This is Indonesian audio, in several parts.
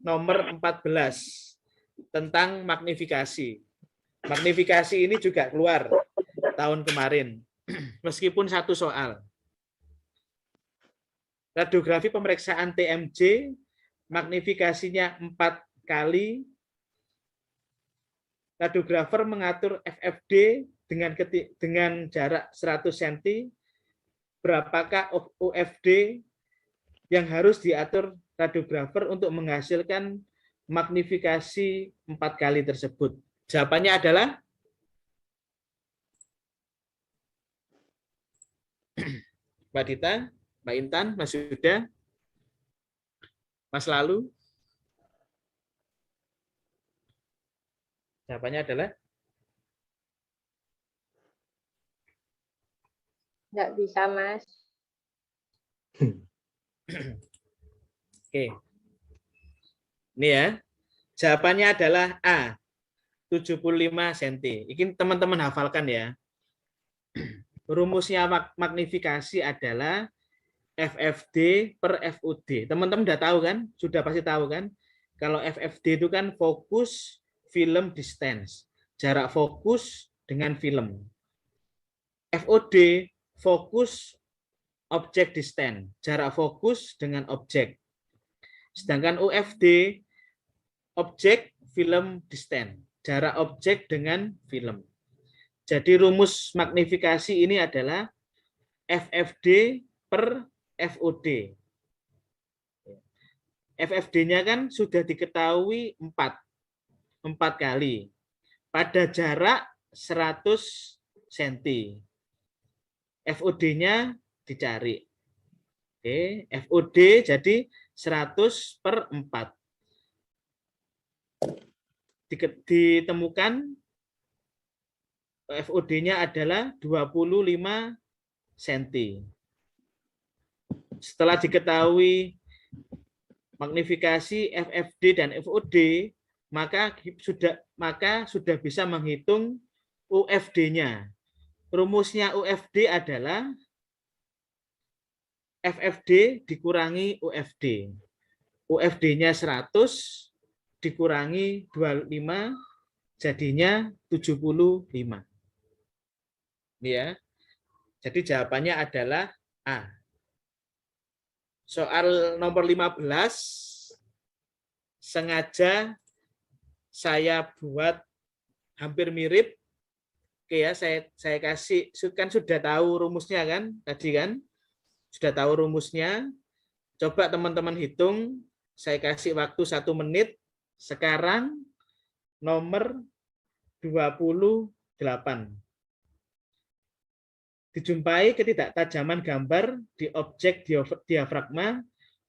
nomor 14 tentang magnifikasi. Magnifikasi ini juga keluar tahun kemarin, meskipun satu soal. Radiografi pemeriksaan TMJ, magnifikasinya 4 kali. Radiografer mengatur FFD dengan jarak 100 cm. Berapakah UFD yang harus diatur radiografer untuk menghasilkan magnifikasi 4 kali tersebut? Jawabannya adalah Mbak Dita, Mbak Intan, Mas Yuda, Mas Lalu. Jawabannya adalah nggak bisa, Mas. Oke. Ini ya. Jawabannya adalah A, 75 cm. Ini teman-teman hafalkan ya. Rumusnya magnifikasi adalah FFD per FUD. Teman-teman udah tahu kan? Sudah pasti tahu kan? Kalau FFD itu kan fokus film distance. Jarak fokus dengan film. FOD fokus objek distance. Jarak fokus dengan objek. Sedangkan UFD objek film distance. Jarak objek dengan film. Jadi rumus magnifikasi ini adalah FFD per FOD. FFD-nya kan sudah diketahui 4 kali. Pada jarak 100 cm. FOD-nya dicari. Oke, FOD jadi 100 per 4. Ditemukan FOD-nya adalah 25 cm. Setelah diketahui magnifikasi FFD dan FOD, maka sudah bisa menghitung UFD-nya. Rumusnya UFD adalah FFD dikurangi UFD. UFD-nya 100 dikurangi 25 jadinya 75. Ya. Jadi jawabannya adalah A. Soal nomor 15 sengaja saya buat hampir mirip. Oke ya, saya kasih, kan sudah tahu rumusnya kan? Tadi kan sudah tahu rumusnya. Coba teman-teman hitung, saya kasih waktu 1 menit. Sekarang nomor 28. Dijumpai ketidaktajaman gambar di objek diafragma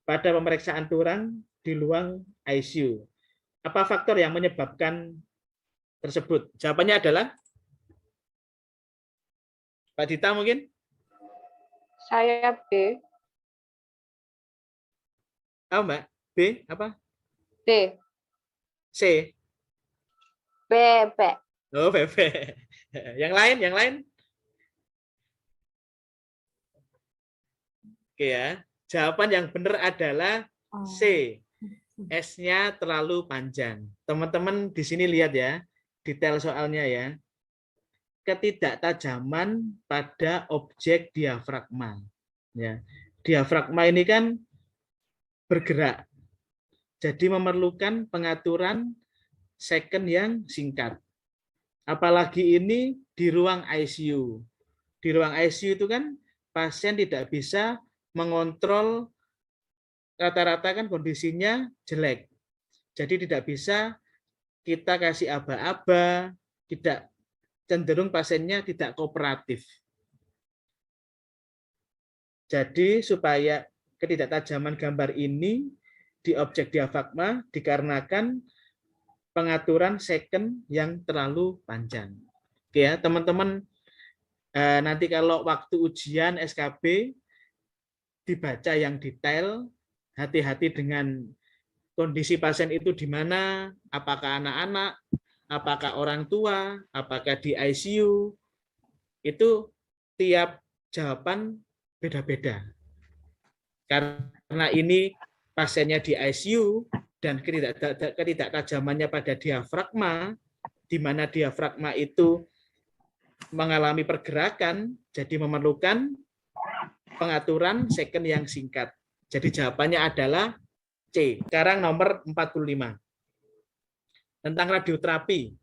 pada pemeriksaan tulang di ruang ICU. Apa faktor yang menyebabkan tersebut? Jawabannya adalah Pak Dita mungkin? Saya B. Oh, Mbak. B apa? D. C. B. B. Oh, B. Yang lain? Oke ya. Jawaban yang benar adalah C. S-nya terlalu panjang. Teman-teman di sini lihat ya, detail soalnya ya. Ketidaktajaman pada objek diafragma. Ya. Diafragma ini kan bergerak. Jadi memerlukan pengaturan second yang singkat. Apalagi ini di ruang ICU. Di ruang ICU itu kan pasien tidak bisa mengontrol, rata-rata kan kondisinya jelek. Jadi tidak bisa kita kasih aba-aba, tidak, cenderung pasiennya tidak kooperatif. Jadi supaya ketidaktajaman gambar ini di objek diafragma dikarenakan pengaturan second yang terlalu panjang. Oke ya, teman-teman, nanti kalau waktu ujian SKB dibaca yang detail, hati-hati dengan kondisi pasien itu di mana, apakah anak-anak, apakah orang tua, apakah di ICU, itu tiap jawaban beda-beda. Karena ini pasiennya di ICU, dan ketidaktajamannya pada diafragma, di mana diafragma itu mengalami pergerakan, jadi memerlukan pengaturan second yang singkat. Jadi jawabannya adalah C. Sekarang nomor 45. Tentang radioterapi.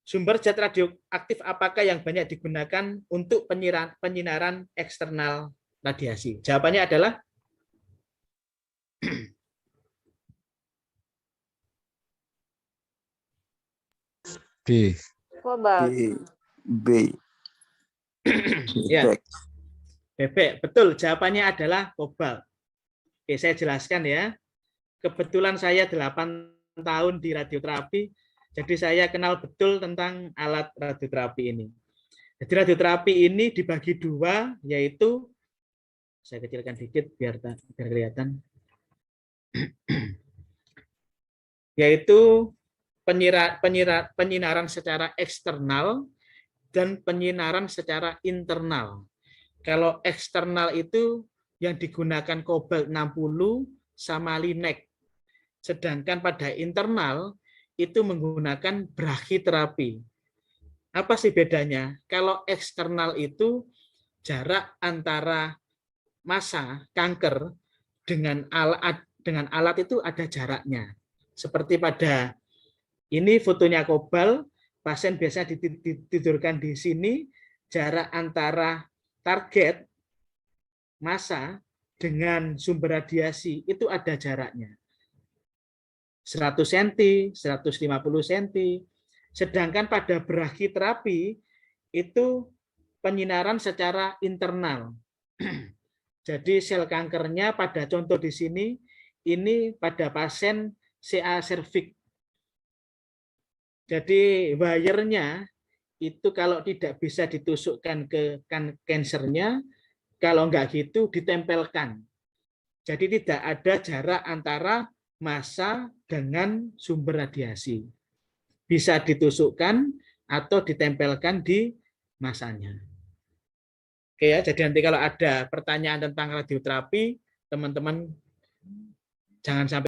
Sumber zat radioaktif apakah yang banyak digunakan untuk penyinaran eksternal radiasi? Jawabannya adalah B. Kobalt. B. ya, Bebek. bebek. Betul, jawabannya adalah kobalt. Oke, saya jelaskan ya. Kebetulan saya 8 tahun di radioterapi, jadi saya kenal betul tentang alat radioterapi ini. Jadi radioterapi ini dibagi dua, yaitu saya kecilkan dikit biar kelihatan, yaitu penyinaran secara eksternal dan penyinaran secara internal. Kalau eksternal itu yang digunakan kobalt 60 sama linek. Sedangkan pada internal itu menggunakan brachyterapi. Apa sih bedanya? Kalau eksternal itu jarak antara massa kanker dengan alat itu ada jaraknya. Seperti pada ini fotonya kobal, pasien biasanya ditidurkan di sini, jarak antara target massa dengan sumber radiasi itu ada jaraknya. 100 cm, 150 cm. Sedangkan pada brachyterapi itu penyinaran secara internal. Jadi sel kankernya pada contoh di sini, ini pada pasien CA cervix. Jadi wire-nya itu kalau tidak bisa ditusukkan ke kansernya, kalau enggak gitu ditempelkan. Jadi tidak ada jarak antara massa dengan sumber radiasi. Bisa ditusukkan atau ditempelkan di massanya. Oke ya, jadi nanti kalau ada pertanyaan tentang radioterapi, teman-teman jangan sampai